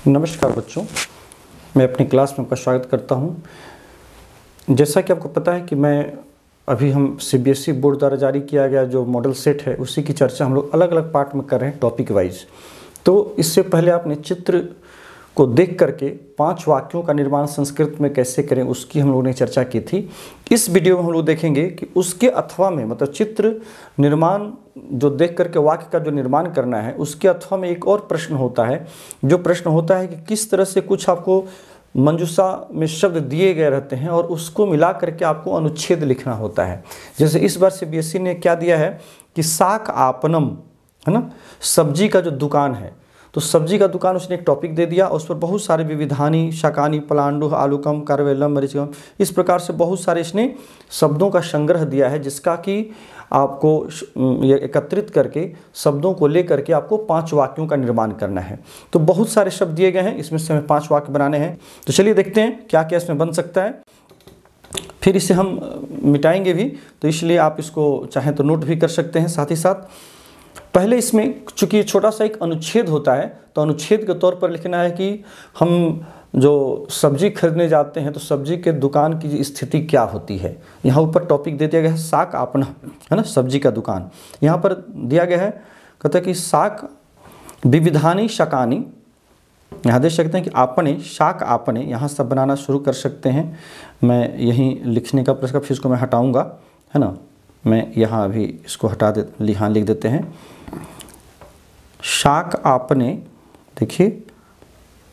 नमस्कार बच्चों, मैं अपनी क्लास में आपका स्वागत करता हूं। जैसा कि आपको पता है कि हम सीबीएसई बोर्ड द्वारा जारी किया गया जो मॉडल सेट है उसी की चर्चा हम लोग अलग अलग पार्ट में कर रहे हैं टॉपिक वाइज। तो इससे पहले आपने चित्र को देख करके 5 वाक्यों का निर्माण संस्कृत में कैसे करें उसकी हम लोगों ने चर्चा की थी। इस वीडियो में हम लोग देखेंगे कि उसके अथवा में मतलब चित्र निर्माण जो देख करके वाक्य का जो निर्माण करना है उसके अथवा में एक और प्रश्न होता है। जो प्रश्न होता है कि किस तरह से कुछ आपको मंजूषा में शब्द दिए गए रहते हैं और उसको मिला करके आपको अनुच्छेद लिखना होता है। जैसे इस बार सीबीएसई ने क्या दिया है कि शाक आपनम, है ना, सब्जी का जो दुकान है, तो सब्जी का दुकान उसने एक टॉपिक दे दिया। उस पर बहुत सारे विविधानी, शाकानी, पलांडु, आलूकम, कारवेलम, मरीचिकम, इस प्रकार से बहुत सारे इसने शब्दों का संग्रह दिया है जिसका कि आपको ये एकत्रित करके शब्दों को लेकर के आपको 5 वाक्यों का निर्माण करना है। तो बहुत सारे शब्द दिए गए हैं, इसमें से हमें 5 वाक्य बनाने हैं। तो चलिए देखते हैं क्या क्या इसमें बन सकता है। फिर इसे हम मिटाएंगे भी, तो इसलिए आप इसको चाहें तो नोट भी कर सकते हैं। साथ ही साथ पहले इसमें चूंकि छोटा सा एक अनुच्छेद होता है, तो अनुच्छेद के तौर पर लिखना है कि हम जो सब्जी खरीदने जाते हैं तो सब्जी के दुकान की स्थिति क्या होती है। यहाँ ऊपर टॉपिक दे दिया गया है शाक आपना, है ना, सब्जी का दुकान। यहाँ पर दिया गया है, कहता है कि शाक विविधानी शाकानी, यहाँ देख सकते हैं कि आपने, शाक आपने, यहाँ सब बनाना शुरू कर सकते हैं। मैं यहीं लिखने का प्रश्न फिर इसको मैं हटाऊँगा, है ना, मैं यहाँ अभी इसको हटा दे, यहाँ लिख देते हैं शाक आपने। देखिए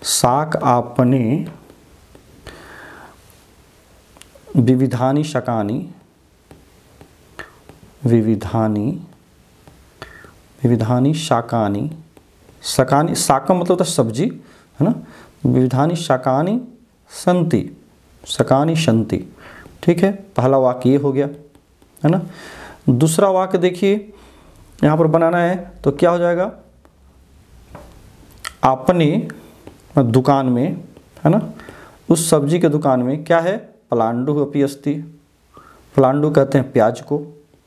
शाक आपने विविधानी शाकानी, विविधानी शाकानी, शाकानी, शाकम मतलब होता है सब्जी, है ना, विविधानी शाकानी संति, शाकानी संति। ठीक है, पहला वाक्य ये हो गया, है ना। दूसरा वाक्य देखिए यहाँ पर बनाना है तो क्या हो जाएगा, आपने दुकान में, है ना, उस सब्जी के दुकान में क्या है, पलांडु अपि अस्ति, पलांडु कहते हैं प्याज को,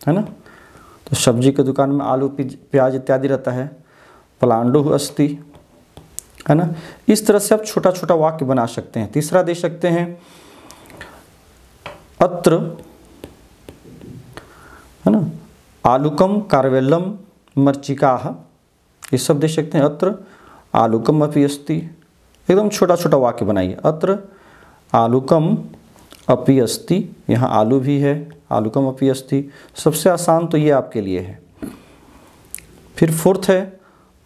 है ना। तो सब्जी के दुकान में आलू प्याज इत्यादि रहता है, पलांडु अस्ति, है ना। इस तरह से आप छोटा छोटा वाक्य बना सकते हैं। तीसरा दे सकते हैं अत्र, है ना, आलूकम कारवेलम मर्चिकाः, ये सब दे सकते हैं। अत्र आलूकम अपि अस्ति, एकदम छोटा छोटा वाक्य बनाइए। अत्र आलूकम अपि अस्ति, यहाँ आलू भी है, आलूकम अपि अस्ति। सबसे आसान तो ये आपके लिए है। फिर फोर्थ है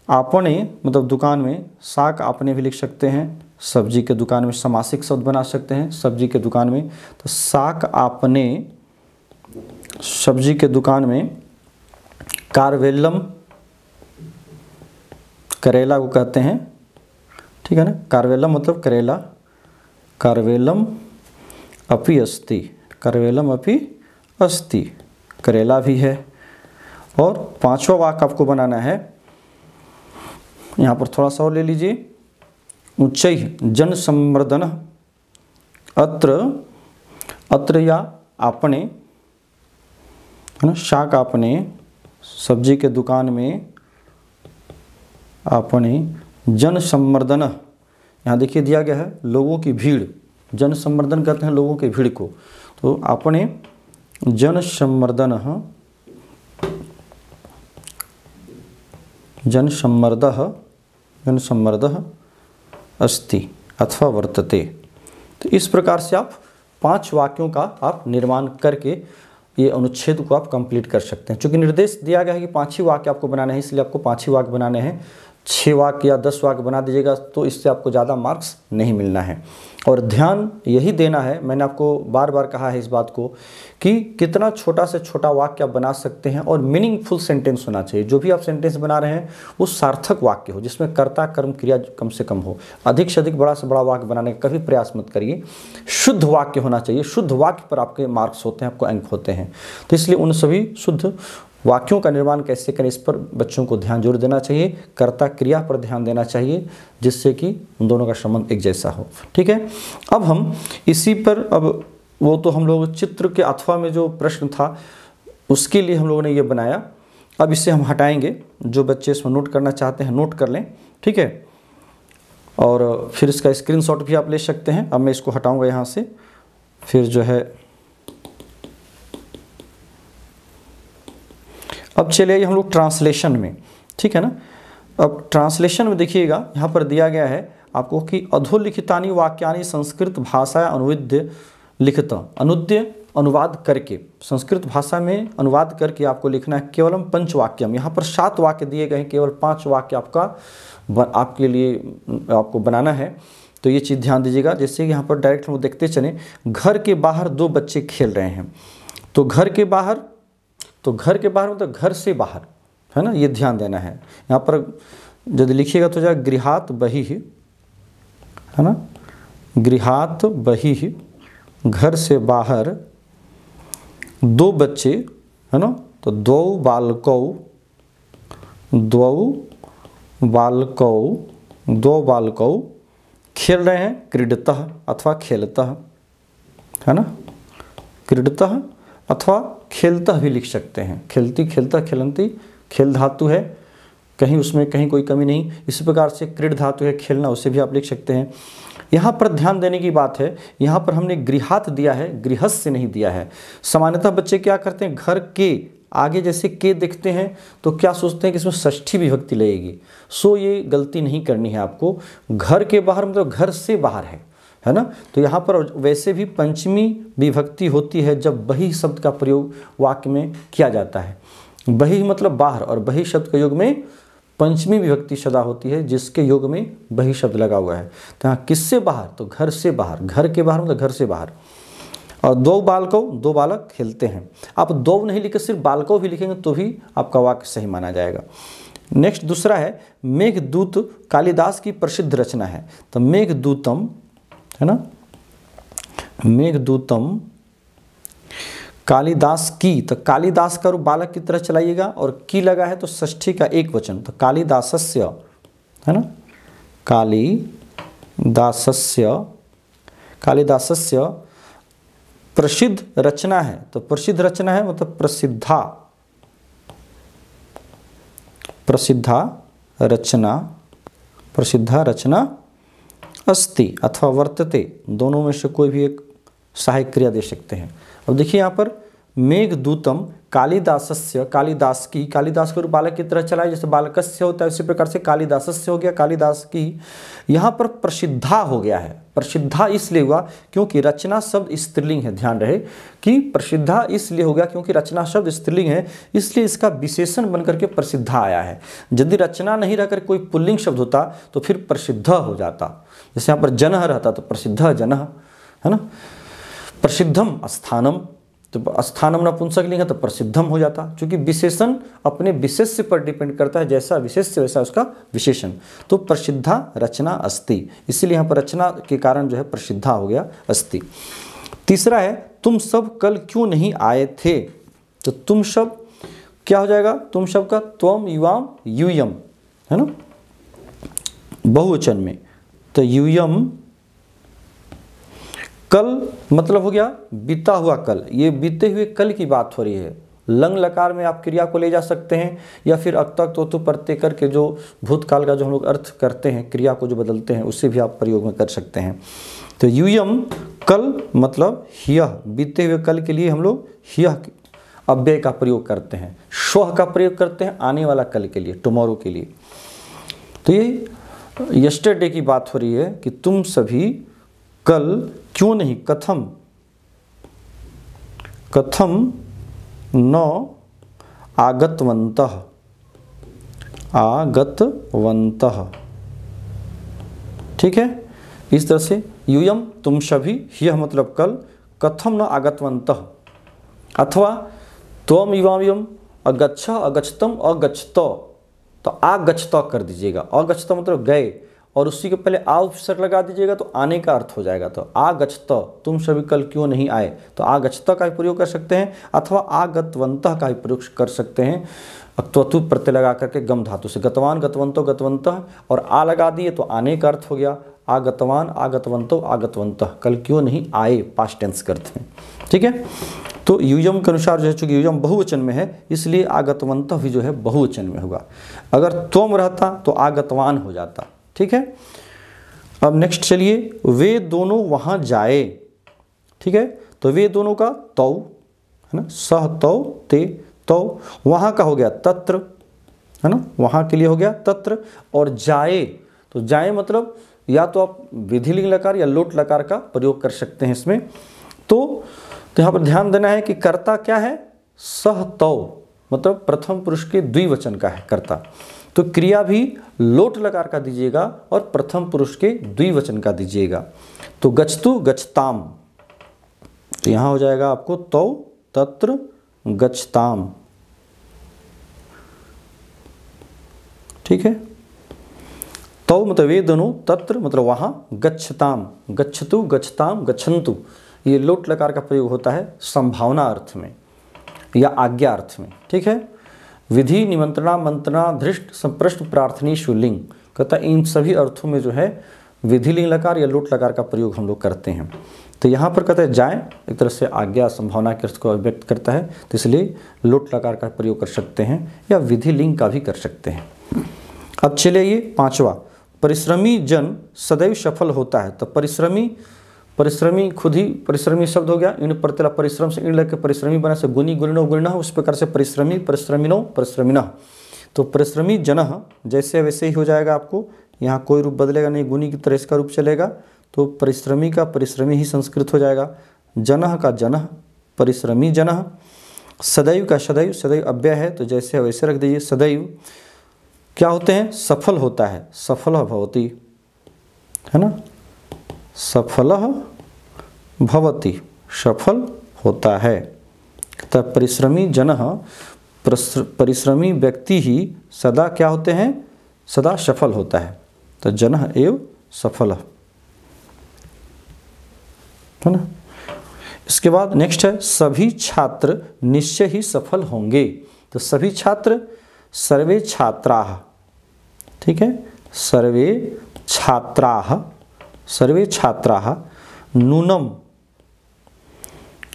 आपने, मतलब दुकान में, शाक आपने भी लिख सकते हैं। सब्जी के दुकान में समासिक शब्द बना सकते हैं, सब्जी के दुकान में, तो शाक आपने सब्जी के दुकान में, कारवेलम करेला को कहते हैं, ठीक है ना, कारवेलम मतलब करेला, कारवेलम अपि अस्ति, कारवेलम अपि अस्ति, करेला भी है। और 5वां वाक्य आपको बनाना है, यहाँ पर थोड़ा सा और ले लीजिए, उच्चै जन संवर्धन, अत्र या आपने, है ना, शाक आपने सब्जी के दुकान में, आपने जन संवर्धन, यहाँ देखिए दिया गया है लोगों की भीड़, जन संवर्धन कहते हैं लोगों की भीड़ को, तो आपने जन संवर्धन, जन संवर्धः अस्ति अथवा वर्तते। तो इस प्रकार से आप 5 वाक्यों का आप निर्माण करके ये अनुच्छेद को आप कंप्लीट कर सकते हैं। चूँकि निर्देश दिया गया है कि 5 ही वाक्य आपको बनाने हैं, इसलिए आपको 5 ही वाक्य बनाने हैं। 6 वाक्य या 10 वाक्य बना दीजिएगा तो इससे आपको ज़्यादा मार्क्स नहीं मिलना है। और ध्यान यही देना है, मैंने आपको बार बार कहा है इस बात को, कि कितना छोटा से छोटा वाक्य आप बना सकते हैं और मीनिंगफुल सेंटेंस होना चाहिए। जो भी आप सेंटेंस बना रहे हैं वो सार्थक वाक्य हो, जिसमें कर्ता कर्म क्रिया कम से कम हो। अधिक से अधिक बड़ा से बड़ा वाक्य बनाने का कभी प्रयास मत करिए। शुद्ध वाक्य होना चाहिए, शुद्ध वाक्य पर आपके मार्क्स होते हैं, आपको अंक होते हैं। तो इसलिए उन सभी शुद्ध वाक्यों का निर्माण कैसे करें इस पर बच्चों को ध्यान जरूर देना चाहिए, कर्ता क्रिया पर ध्यान देना चाहिए, जिससे कि उन दोनों का संबंध एक जैसा हो। ठीक है, अब हम इसी पर, अब वो तो हम लोग चित्र के अथवा में जो प्रश्न था उसके लिए हम लोगों ने ये बनाया। अब इसे हम हटाएंगे, जो बच्चे इसमें नोट करना चाहते हैं नोट कर लें, ठीक है। और फिर इसका स्क्रीनशॉट भी आप ले सकते हैं। अब मैं इसको हटाऊंगा यहाँ से, फिर जो है अब चलिए हम लोग ट्रांसलेशन में, ठीक है ना। अब ट्रांसलेशन में देखिएगा यहाँ पर दिया गया है आपको कि अधोलिखितानि वाक्यानि संस्कृत भाषा अनुवाद्य लिखित, अनुद्य अनुवाद करके, संस्कृत भाषा में अनुवाद करके आपको लिखना है। केवलम पंचवाक्यम, यहाँ पर 7 वाक्य दिए गए हैं, केवल 5 वाक्य आपके लिए आपको बनाना है। तो ये चीज़ ध्यान दीजिएगा। जैसे कि यहाँ पर डायरेक्ट हम देखते चलें, घर के बाहर 2 बच्चे खेल रहे हैं। तो घर के बाहर मतलब घर से बाहर, है ना, ये ध्यान देना है। यहाँ पर यदि लिखिएगा तो जाए गृहात बहिः, है ना, गृहात बहिः, घर से बाहर 2 बच्चे, है ना। तो द्वौ बालकौ खेल रहे हैं, क्रीडतः अथवा खेलतः, है ना, क्रीडतः अथवा खेलतः भी लिख सकते हैं। खेलती, खेलता, खेलंती, खेल धातु है, कहीं उसमें कहीं कोई कमी नहीं। इसी प्रकार से क्रीड धातु है खेलना, उसे भी आप लिख सकते हैं। यहाँ पर ध्यान देने की बात है, यहाँ पर हमने गृहात दिया है, गृहस्थ नहीं दिया है। सामान्यतः बच्चे क्या करते हैं, घर के आगे जैसे के देखते हैं तो क्या सोचते हैं कि इसमें षष्ठी विभक्ति लगेगी। सो ये गलती नहीं करनी है आपको। घर के बाहर मतलब घर से बाहर है ना। तो यहाँ पर वैसे भी पंचमी विभक्ति होती है जब बही शब्द का प्रयोग वाक्य में किया जाता है। बही मतलब बाहर, और बही शब्द के योग में पंचमी विभक्ति सदा होती है जिसके योग में बही शब्द लगा हुआ है। तो यहाँ किससे बाहर, तो घर से बाहर, घर के बाहर मतलब घर से बाहर। और 2 बालक खेलते हैं। आप 2 नहीं लिखे, सिर्फ बालकों भी लिखेंगे तो भी आपका वाक्य सही माना जाएगा। नेक्स्ट दूसरा है मेघदूत, कालिदास की प्रसिद्ध रचना है। तो मेघदूतम, है ना, मेघदूतम कालिदास की, तो कालिदास का रूप बालक की तरह चलाइएगा, और की लगा है तो षष्ठी का एक वचन, तो कालिदासस्य, है ना, कालिदासस्य प्रसिद्ध रचना है। तो प्रसिद्ध रचना है मतलब प्रसिद्धा रचना अस्ति अथवा वर्तते, दोनों में से कोई भी एक सहायक क्रिया दे सकते हैं। अब देखिए यहाँ पर मेघदूतम कालिदासस्य, कालिदास की, कालिदास को बालक की तरह चलाए, जैसे बालकस्य होता है उसी प्रकार से कालिदासस्य हो गया, कालिदास की। यहाँ पर प्रसिद्धा हो गया है। प्रसिद्धा इसलिए हुआ क्योंकि रचना शब्द स्त्रीलिंग है। ध्यान रहे कि प्रसिद्धा इसलिए हो गया क्योंकि रचना शब्द स्त्रीलिंग है, इसलिए इसका विशेषण बनकर के प्रसिद्धा आया है। यदि रचना नहीं रहकर कोई पुल्लिंग शब्द होता तो फिर प्रसिद्ध हो जाता। जैसे यहाँ पर जनः रहता तो प्रसिद्ध जनः, है ना। प्रसिद्धम स्थानम, तो स्थानम नपुंसक लिंग है तो प्रसिद्धम हो जाता। क्योंकि विशेषण अपने विशेष्य पर डिपेंड करता है, जैसा विशेष्य वैसा उसका विशेषण। तो प्रसिद्धा रचना अस्ति, इसीलिए यहाँ पर रचना के कारण जो है प्रसिद्धा हो गया अस्ति। तीसरा है तुम सब कल क्यों नहीं आए थे। तो तुम सब क्या हो जाएगा, तुम सब का त्वम युवाम यूयम, है ना, बहुवचन में। तो यूयम कल मतलब हो गया बीता हुआ कल, ये बीते हुए कल की बात हो रही है। लंग लकार में आप क्रिया को ले जा सकते हैं, या फिर अक्तक तोतु प्रत्यय करके जो भूतकाल का जो हम लोग अर्थ करते हैं, क्रिया को जो बदलते हैं, उससे भी आप प्रयोग में कर सकते हैं। तो यूयम कल मतलब ह्यः, बीते हुए कल के लिए हम लोग ह्यः अव्यय का प्रयोग करते हैं, श्वः का प्रयोग करते हैं आने वाला कल के लिए, टुमारो के लिए। तो ये यस्टरडे की बात हो रही है कि तुम सभी कल क्यों नहीं, कथम न आगतवन्तः, ठीक है। इस तरह से यूयम तुम सभी, यह मतलब कल, कथम न आगतवन्तः, अथवा त्वम युवायम अगच्छ अगच्छतम अगच्छत, तो आगच्छत कर दीजिएगा। अगच्छत मतलब गए, और उसी के पहले आ उपसर्ग लगा दीजिएगा तो आने का अर्थ हो जाएगा। तो आगच्छत, तुम सभी कल क्यों नहीं आए, तो आगच्छत का भी प्रयोग कर सकते हैं, अथवा आगतवन्तः का भी प्रयोग कर सकते हैं। अक्तवतु प्रत्यय लगा करके गम धातु से, गतवान गतवंतो गतवन्तः, और आ लगा दिए तो आने का अर्थ हो गया। आगतवान आगतवंतो आगतवन्तः, कल क्यों नहीं आए, पास्ट टेंस करते हैं, ठीक है। तो यूयम के अनुसार जो है, चूँकि यूयम बहुवचन में है इसलिए आगतवन्तः भी जो है बहुवचन में होगा। अगर त्वम रहता तो आगतवान हो जाता, ठीक है। अब नेक्स्ट चलिए, वे दोनों वहाँ जाए, ठीक है, तो वे दोनों का तौ है ना, सह तौ ते तौ, वहाँ का हो गया तत्र है ना, वहाँ के लिए हो गया तत्र। और जाए, तो जाए मतलब या तो आप विधिलिंग लकार या लोट लकार का प्रयोग कर सकते हैं इसमें। तो यहाँ पर ध्यान देना है कि कर्ता क्या है, सह तौ, मतलब प्रथम पुरुष के द्विवचन का है कर्ता। तो क्रिया भी लोट लकार का दीजिएगा और प्रथम पुरुष के द्विवचन का दीजिएगा। तो गच्छतु गच्छताम, तो यहाँ हो जाएगा आपको तौ तत्र गच्छताम, ठीक है। तौ मतलब वे दोनों, तत्र मतलब वहाँ, गच्छताम गच्छतु गच्छताम गच्छन्तु, ये लोट लकार का प्रयोग होता है संभावना अर्थ में या आज्ञा अर्थ में, ठीक है। विधि निमंत्रणा मंत्रणा धृष्ट संप्रश्न प्रार्थनी शुलिंग, कहता है इन सभी अर्थों में जो है विधिलिंग लकार या लोट लकार का प्रयोग हम लोग करते हैं। तो यहाँ पर कहते हैं जाए एक तरह से आज्ञा संभावना के अर्थ को व्यक्त करता है, तो इसलिए लोट लकार का प्रयोग कर सकते हैं या विधिलिंग का भी कर सकते हैं। अब चलिए ये पांचवा, परिश्रमी जन सदैव सफल होता है। तो परिश्रमी खुद ही परिश्रमी शब्द हो गया, इन प्रत्यला परिश्रम से इन लग के परिश्रमी बना से गुनी गुणिनो गुणिनः, उस प्रकार से परिश्रमी परिश्रमिनो परिश्रमिनः। तो परिश्रमी जनः जैसे वैसे ही हो जाएगा आपको, यहाँ कोई रूप बदलेगा नहीं, गुनी की तरह इसका रूप चलेगा। तो परिश्रमी का परिश्रमी ही संस्कृत हो जाएगा, जनः का जनः परिश्रमी जनः, सदैव का सदैव, सदैव अव्यय है तो जैसे वैसे रख दीजिए। सदैव क्या होते हैं, सफल होता है, सफलः भवति है ना, सफलः भवति सफल होता है। तब परिश्रमी जनः, परिश्रमी व्यक्ति ही सदा क्या होते हैं, सदा सफल होता है। तो जनः एव सफलः है ना। इसके बाद नेक्स्ट है, सभी छात्र निश्चय ही सफल होंगे। तो सभी छात्र, सर्वे छात्राः, ठीक है, सर्वे छात्राः, सर्वे छात्राः नूनम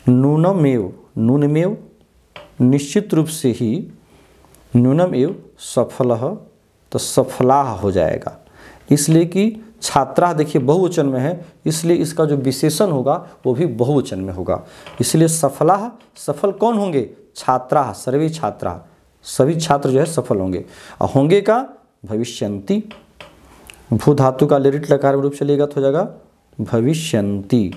नूनमेव, नूनमेव निश्चित रूप से ही, नूनम एव सफलः, तो सफलाः हो जाएगा। इसलिए कि छात्रा देखिए बहुवचन में है, इसलिए इसका जो विशेषण होगा वो भी बहुवचन में होगा। इसलिए सफलाः, सफल कौन होंगे, छात्राः, सर्वे छात्राः, सभी छात्र जो है सफल होंगे। और होंगे का भविष्यन्ति, भू धातु का लिरिट लकार रूप चलेगा तो हो जाएगा भविष्यन्ति।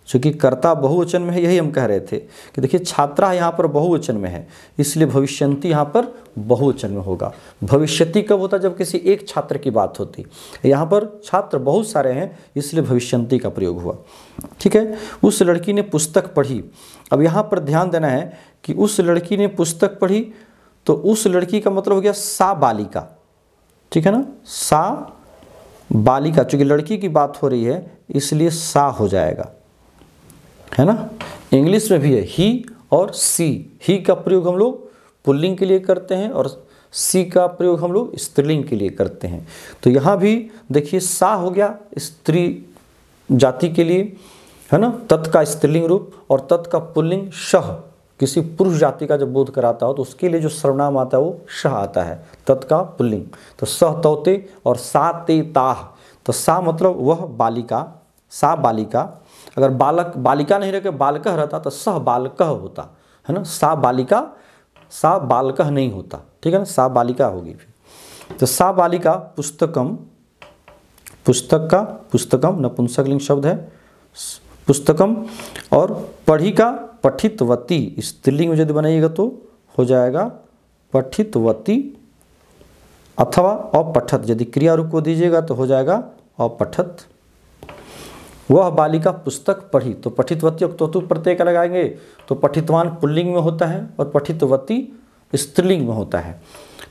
चूँकि कर्ता बहुवचन में है, यही हम कह रहे थे कि देखिए छात्रा यहाँ पर बहुवचन में है, इसलिए भविष्यन्ति यहाँ पर बहुवचन में होगा। भविष्यति कब होता है, जब किसी एक छात्र की बात होती, यहाँ पर छात्र बहुत सारे हैं इसलिए भविष्यन्ति का प्रयोग हुआ, ठीक है। उस लड़की ने पुस्तक पढ़ी। अब यहाँ पर ध्यान देना है कि उस लड़की ने पुस्तक पढ़ी, तो उस लड़की का मतलब हो गया सा बालिका, ठीक है ना, सा बालिका, चूँकि लड़की की बात हो रही है इसलिए सा हो जाएगा, है ना। इंग्लिश में भी है ही और सी, ही का प्रयोग हम लोग पुल्लिंग के लिए करते हैं और सी का प्रयोग हम लोग स्त्रीलिंग के लिए करते हैं। तो यहाँ भी देखिए सा हो गया स्त्री जाति के लिए, है ना, तत् का स्त्रीलिंग रूप, और तत् का पुल्लिंग शह, किसी पुरुष जाति का जब बोध कराता हो तो उसके लिए जो सर्वनाम आता है वो शह आता है, तत् का पुल्लिंग। तो सह तौते और सा ते ताह, तो सा मतलब वह बालिका, सा बालिका। अगर बालक बालिका नहीं रहे बालकः रहता तो सह बालकः होता, है ना, सा बालिका, सा बालकः नहीं होता, ठीक है ना, सा बालिका होगी फिर। तो सा बालिका पुस्तकम, पुस्तक का पुस्तकम नपुंसकलिंग शब्द है, पुस्तकम, और पढ़ी का पठितवती, स्त्रीलिंग में यदि बनाइएगा तो हो जाएगा पठितवती, अथवा अपठत, यदि क्रिया रूप को दीजिएगा तो हो जाएगा अपठत। वह बालिका पुस्तक पढ़ी, तो पठितवती तो प्रत्यय का लगाएंगे तो पठितवान पुल्लिंग में होता है और पठितवती स्त्रीलिंग में होता है,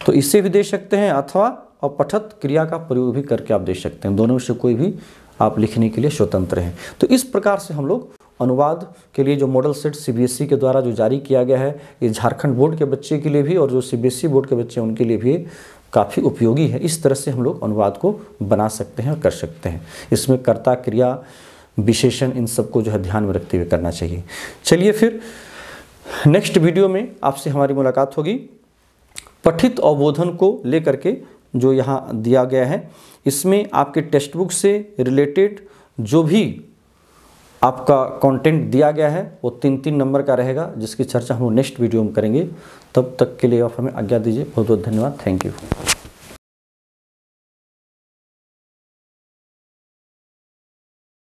तो इसे भी दे सकते हैं, अथवा अपठत क्रिया का प्रयोग भी करके आप दे सकते हैं। दोनों में से कोई भी आप लिखने के लिए स्वतंत्र हैं। तो इस प्रकार से हम लोग अनुवाद के लिए जो मॉडल सेट सीबीएसई के द्वारा जो जारी किया गया है, ये झारखंड बोर्ड के बच्चे के लिए भी और जो सीबीएसई बोर्ड के बच्चे हैं उनके लिए भी काफ़ी उपयोगी है। इस तरह से हम लोग अनुवाद को बना सकते हैं और कर सकते हैं। इसमें कर्ता, क्रिया, विशेषण, इन सबको जो है ध्यान में रखते हुए करना चाहिए। चलिए फिर नेक्स्ट वीडियो में आपसे हमारी मुलाकात होगी पठित अवबोधन को लेकर के जो यहाँ दिया गया है, इसमें आपके टेक्स्ट बुक से रिलेटेड जो भी आपका कंटेंट दिया गया है वो 3-3 नंबर का रहेगा, जिसकी चर्चा हम नेक्स्ट वीडियो में करेंगे। तब तक के लिए आप हमें आज्ञा दीजिए। बहुत बहुत धन्यवाद। Thank you.